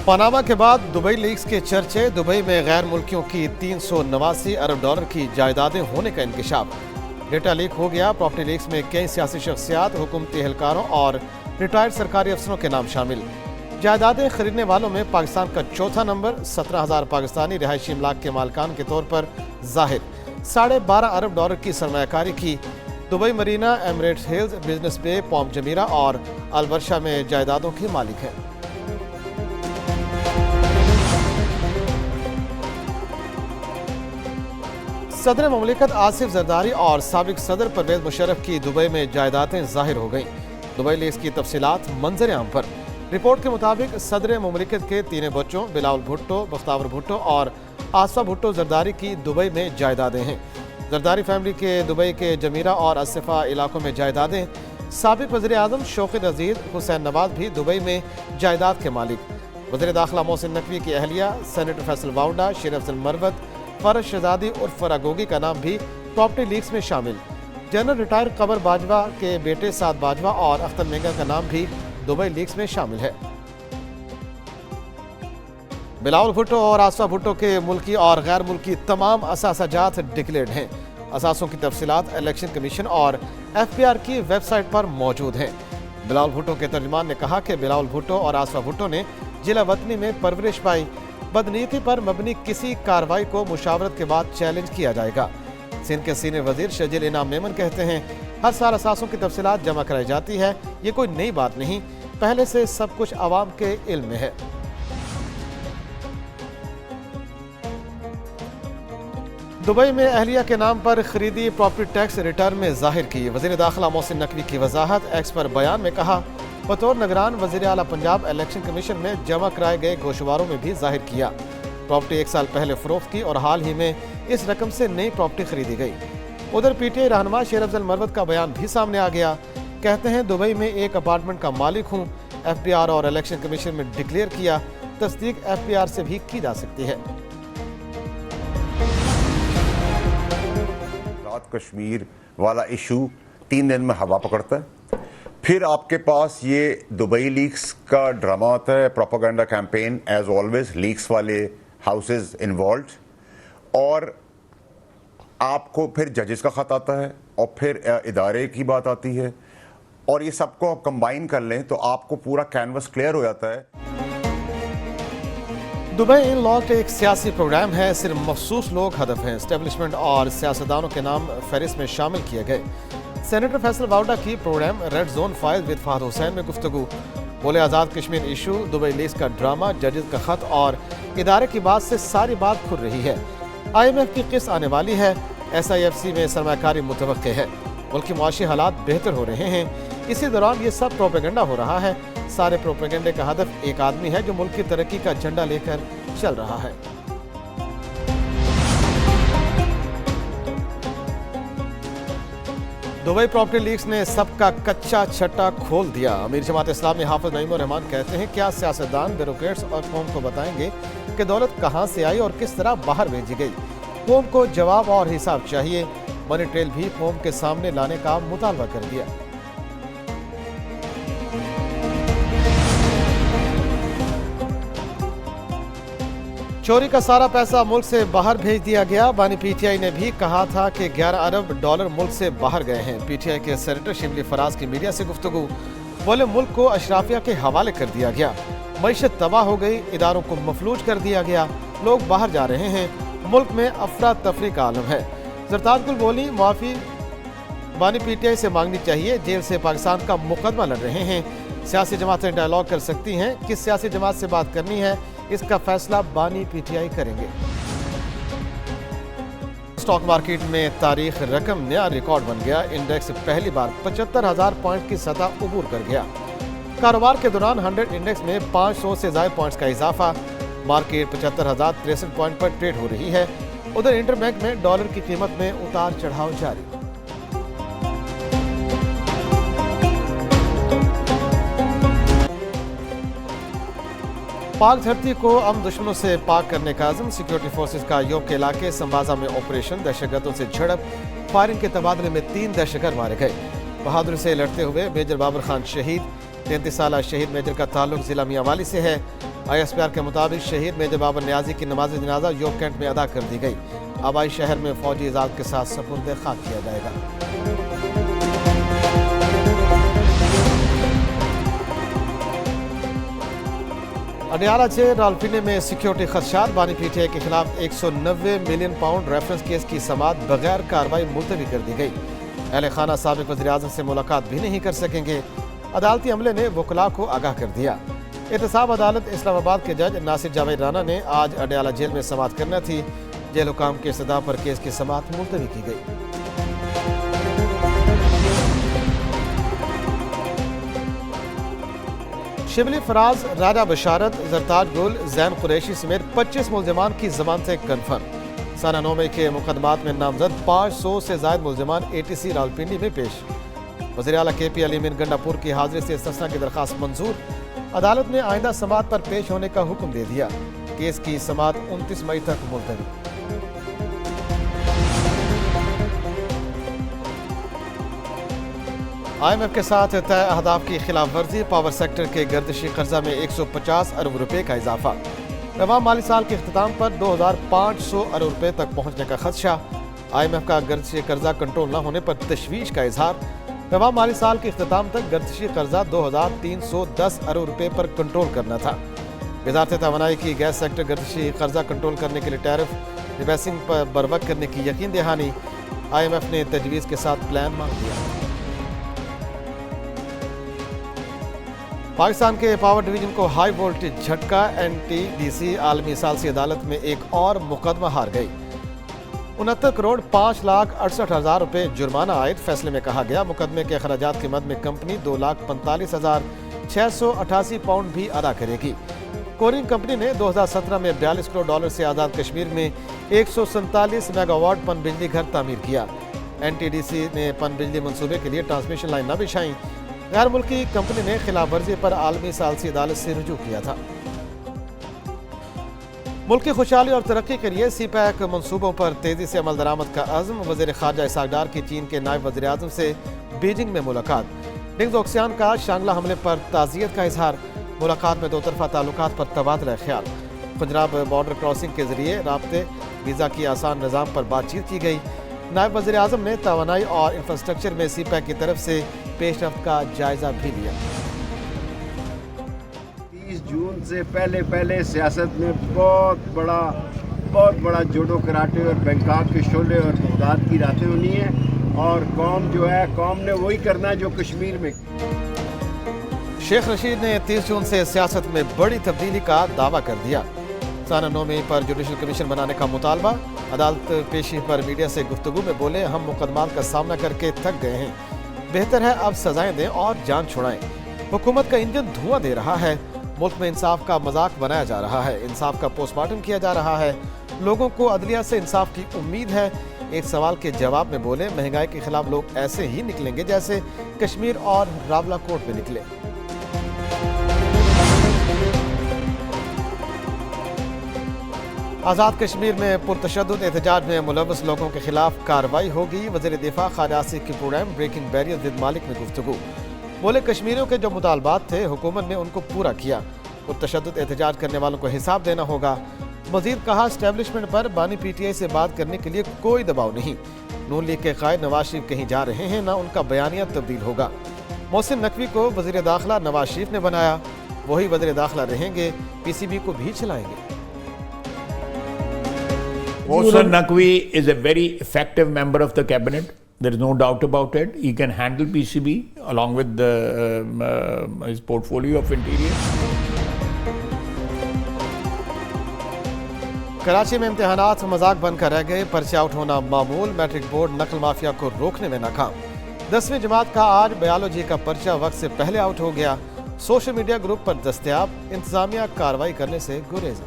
Panama के बाद Dubai leaks के चर्चे। दुबई में गैर मुल्कियों की 389 अरब डॉलर की जायदादें होने का इंकशाफ। डेटा लीक हो गया। प्रॉपर्टी लीक्स में कई सियासी शख्सियात, हुकूमती एहलकारों और रिटायर्ड सरकारी अफसरों के नाम शामिल। जायदादें खरीदने वालों में पाकिस्तान का चौथा नंबर, 17,000 पाकिस्तानी रिहायशी इमलाक के मालिकान के तौर पर जाहिर। 12.5 अरब डॉलर की सरमायाकारी की। Dubai Marina, Emirates Hills, business bay, palm Jumeirah और अलवर्शा में जायदादों के मालिक हैं। सदर ममलिकत आसिफ जरदारी और साबिक सदर परवेज मुशर्रफ की दुबई में जायदादें जाहिर हो गईं। दुबई लीक्स की तफसीलात मंजर आम पर। रिपोर्ट के मुताबिक सदर ममलिकत के तीनों बच्चों बिलावल भुट्टो, बख्तावर भुट्टो और आसफा भुट्टो जरदारी की दुबई में जायदादें हैं। जरदारी फैमिली के दुबई के जमीरा और असफा इलाकों में जायदादें। साबिक वज़ीर आज़म शौकत अजीज हुसैन नवाज भी दुबई में जायदाद के मालिक। वज़ीर दाखिला मोहसिन नकवी की अहलिया, सेनेटर फैसल वाउडा, शेर अफजल मरवत, फरज शहजादी उर्फ फरागोगी का नाम भी प्रॉपर्टी लीक्स में शामिल। जनरल रिटायर कमर बाजवा के बेटे साद बाजवा और अख्तर मेंगा का नाम भी दुबई लीक्स में शामिल है। बिलावल भुट्टो और आसफा भुट्टो के मुल्की और गैर मुल्की तमाम असासाजात डिक्लेयर्ड हैं। असासों की तफसीलात इलेक्शन कमीशन और FPR की वेबसाइट पर मौजूद हैं। बिलावल भुट्टो के तर्जुमान ने कहा कि बिलावल भुट्टो और आसफा भुट्टो ने जिला वतनी में परवरिश पाई। बदनीति पर मबनी किसी कार्रवाई को मुशावरत के बाद चैलेंज किया जाएगा। सिंध के सीनियर वजीर शजील इनाम मेमन कहते हैं, हर साल असासों की तफसीलात जमा कराई जाती है। ये कोई नई बात नहीं, पहले से सब कुछ आवाम के इल्म में है। दुबई में अहलिया के नाम पर खरीदी प्रॉपर्टी टैक्स रिटर्न में जाहिर की। वज़ीर दाखिला मोहसिन नकवी की वजाहत। एक्स पर बयान में कहा, बतौर निगरान वज़ीर आला पंजाब इलेक्शन कमीशन में जमा कराए गए गोशवारों में भी जाहिर किया। प्रॉपर्टी 1 साल पहले फरोख्त की और हाल ही में इस रकम से नई प्रॉपर्टी खरीदी गई। उधर PTI रहनुमा शेर अफजल मरवत का बयान भी सामने आ गया। कहते हैं, दुबई में एक अपार्टमेंट का मालिक हूँ। FPR और इलेक्शन कमीशन में डिक्लेयर किया। तस्दीक FPR से भी की जा सकती है। कश्मीर वाला इशू 3 दिन में हवा पकड़ता है। फिर आपके पास ये दुबई लीक्स का ड्रामा आता है, propaganda campaign as always, leaks वाले हाउसेस इन्वॉल्व, और आपको फिर जजेस का खत आता है और फिर इदारे की बात आती है, और ये सबको आप कंबाइन कर लें तो आपको पूरा कैनवस क्लियर हो जाता है। दुबई इन लॉक एक सियासी प्रोग्राम है। सिर्फ मखसूस लोग हदफ हैं। एस्टेब्लिशमेंट और सियासतदानों के नाम फहरिस्त में शामिल किए गए। सेनेटर फैसल वाउडा की program red zone file with Fahad Hussain में गुफ्तगू। बोले, Azad Kashmir issue, Dubai leaks का ड्रामा, जजेस का खत और इदारे की बात से सारी बात खुल रही है। IMF की किस्त आने वाली है। SIFC में सरमायाकारी मुतवक्के है। मुल्क की मुआशी हालात बेहतर हो रहे हैं। इसी दौरान ये सब प्रोपेगेंडा हो रहा है। सारे प्रोपेगेंडे का हदफ एक आदमी है जो मुल्क की तरक्की का झंडा लेकर चल रहा है। दुबई प्रॉपर्टी लीक्स ने सबका कच्चा छट्टा खोल दिया। अमीर जमात इस्लामी हाफिज नईमुर रहमान कहते हैं, क्या सियासतदान, ब्यूरोक्रेट्स और कौम को बताएंगे कि दौलत कहां से आई और किस तरह बाहर भेजी गई। कौम को जवाब और हिसाब चाहिए। मनी ट्रेल भी कौम के सामने लाने का मुतालबा कर दिया। चोरी का सारा पैसा मुल्क से बाहर भेज दिया गया। बानी PTI ने भी कहा था कि 11 अरब डॉलर मुल्क से बाहर गए हैं। PTI के सेनेटर शिबली फराज की मीडिया से गुफ्तगू। बोले, मुल्क को अशराफिया के हवाले कर दिया गया। मईशत तबाह हो गई। इदारों को मफलूज कर दिया गया। लोग बाहर जा रहे हैं। मुल्क में अफरा तफरी का आलम है। जरताज गुल बोली, माफ़ी बानी PTI से मांगनी चाहिए। जेल से पाकिस्तान का मुकदमा लड़ रहे हैं। सियासी जमातें डायलॉग कर सकती हैं। किस सियासी जमात से बात करनी है, इसका फैसला बानी PTI करेंगे। स्टॉक मार्केट में तारीख रकम नया रिकॉर्ड बन गया। इंडेक्स पहली बार 75,000 पॉइंट की सतह उबूर कर गया। कारोबार के दौरान 100 इंडेक्स में 500 से ज्यादा पॉइंट्स का इजाफा। मार्केट 75,063 पॉइंट पर ट्रेड हो रही है। उधर इंटरबैंक में डॉलर की कीमत में उतार चढ़ाव जारी। पाक धरती को अमन दुश्मनों से पाक करने का अज़म। सिक्योरिटी फोर्सेस का योग के इलाके संबाजा में ऑपरेशन। दहशतगर्दों से झड़प। फायरिंग के तबादले में 3 दहशतगर्द मारे गए। बहादुरी से लड़ते हुए मेजर बाबर खान शहीद। 33 साल शहीद मेजर का ताल्लुक जिला मियांवाली से है। ISPR के मुताबिक शहीद मेजर बाबर नियाजी की नमाज जनाजा योग कैंट में अदा कर दी गई। आबाई शहर में फौजी इजाज़त के साथ सपुर्द खाक किया जाएगा। अडियाला से रावलपिंडी में सिक्योरिटी खदशात। बानी PTI के खिलाफ 190 मिलियन पाउंड रेफरेंस केस की समाअत बगैर कार्रवाई मुलतवी कर दी गई। अहले खाना साबिक वज़ीर आज़म से मुलाकात भी नहीं कर सकेंगे। अदालती अमले ने वकला को आगाह कर दिया। एहतसाब अदालत इस्लामाबाद के जज नासिर जावेद राना ने आज अडियाला जेल में समाअत करना थी। जेल हुकाम के इस्तदा पर केस की समाअत मुलतवी की गई। शिबली फराज, राजा बशारत, जरताज गुल, जैन कुरैशी समेत 25 मुल्जिमान की जमानतें कन्फर्म। साना 9 के मुकदमात में नामजद 500 से ज्यादा मुल्जिमान ATC रावलपिंडी में पेश। वज़ीर आला KP अली मीर गंडापुर की हाजिरी से इस्तिस्ना की दरख्वास्त मंजूर। अदालत ने आइंदा समाअत पर पेश होने का हुक्म दे दिया। केस की समाअत 29 मई तक मुलतवी। IMF के साथ तय अहदाफ की खिलाफ वर्जी। पावर सेक्टर के गर्दिशी कर्जा में 150 अरब रुपए का इजाफा। रवां माली साल के इख्तिताम पर 2500 अरब रुपए तक पहुंचने का खदशा। IMF का गर्दिशी कर्जा कंट्रोल न होने पर तशवीश का इजहार। रवां माली साल के इख्तिताम तक गर्दिशी कर्जा 2310 अरब रुपए पर कंट्रोल करना था। वज़ारत तवानाई की गैस सेक्टर गर्दिशी कर्जा कंट्रोल करने के लिए टैरिफ रिबैसिंग पर बरवक्त करने की यकीन दहानी। IMF ने तजवीज़ के साथ प्लान मांग दिया। पाकिस्तान के पावर डिवीजन को हाई वोल्टेज झटका। NTDC आलमी सालसी अदालत में एक और मुकदमा हार गई। 69 करोड़ 5,68,000 रुपए जुर्माना आयद। फैसले में कहा गया मुकदमे के अखराजात की मद में कंपनी 2,45,688 पाउंड भी अदा करेगी। कोरिंग कंपनी ने 2017 में $42 करोड़ से आज़ाद कश्मीर में 147 मेगावाट पन बिजली घर तामीर किया। NTDC ने पन बिजली मंसूबे के लिए ट्रांसमिशन लाइन न बिछाई। गैर मुल्की कंपनी ने खिलाफ वर्जी पर आलमी सालसी अदालत से रुजू किया था। मुल्क की खुशहाली और तरक्की के लिए CPEC मंसूबों पर तेजी से अमल दरामद का अज़्म। वज़ीर ख़ारजा इसहाक़ डार की चीन के नायब वज़ीर आज़म से बीजिंग में मुलाकात। डिंगज़ोक्सियान का शांगला हमले पर ताज़ियत का इजहार। मुलाकात में दो तरफ़ा ताल्लुकात पर तबादला ख्याल। खुजराब बॉर्डर क्रॉसिंग के जरिए राब्ते वीज़ा की आसान निज़ाम पर बातचीत की गई। नायब वज़ीर आज़म ने तवानाई और इंफ्रास्ट्रक्चर में CPEC की तरफ से पेशरफ्त का जायजा भी लिया। 30 जून से पहले सियासत में बहुत बड़ा जूडो कराटे और बैंकॉक के शोले और बगदाद की रातें होनी हैं और कौम जो है कौम ने वही करना है जो कश्मीर में। शेख रशीद ने 30 जून से सियासत में बड़ी तब्दीली का दावा कर दिया। साना 9 मई पर जुडिशल कमीशन बनाने का मुतालबा। अदालत पेशी पर मीडिया से गुफ्तगू में बोले, हम मुकदमात का सामना करके थक गए हैं, बेहतर है अब सजाएं दें और जान छुड़ाएं। हुकूमत का इंजन धुआं दे रहा है। मुल्क में इंसाफ का मजाक बनाया जा रहा है। इंसाफ का पोस्टमार्टम किया जा रहा है। लोगों को अदलिया से इंसाफ की उम्मीद है। एक सवाल के जवाब में बोले, महंगाई के खिलाफ लोग ऐसे ही निकलेंगे जैसे कश्मीर और रावलाकोट में निकले। आज़ाद कश्मीर में पुरतशद्दुद एहतजाज में मुलव्वस लोगों के खिलाफ कार्रवाई होगी। वज़ीर दिफा ख़ालिद आसिफ की प्रोग्राम ब्रेकिंग बैरियर विद मालिक में गुफ्तगू। बोले, कश्मीरियों के जो मुतालबात थे हुकूमत ने उनको पूरा किया। पुरतशद्दुद एहतजाज करने वालों को हिसाब देना होगा। मज़ीद कहा, एस्टेब्लिशमेंट पर बानी PTI से बात करने के लिए कोई दबाव नहीं। नून लीग के कायद नवाज शरीफ कहीं जा रहे हैं, ना उनका बयानिया तब्दील होगा। मोहसिन नकवी को वज़ीर दाखिला नवाज शरीफ ने बनाया, वही वज़ीर दाखिला रहेंगे, PCB को भी चलाएंगे। Mohsen Naqvi is a very effective member of the cabinet. There is no doubt about it. He can handle PCB along with his portfolio of interior. Karachi में इम्तिहानात मजाक बनकर रह गए। पर्चे आउट होना मामूल। मैट्रिक बोर्ड नकल माफिया को रोकने में नाकाम। 10वीं जमात का आज बायोलॉजी का पर्चा वक्त से पहले आउट हो गया। सोशल मीडिया ग्रुप पर दस्तयाब। इंतजामिया कार्रवाई करने से गुरेज।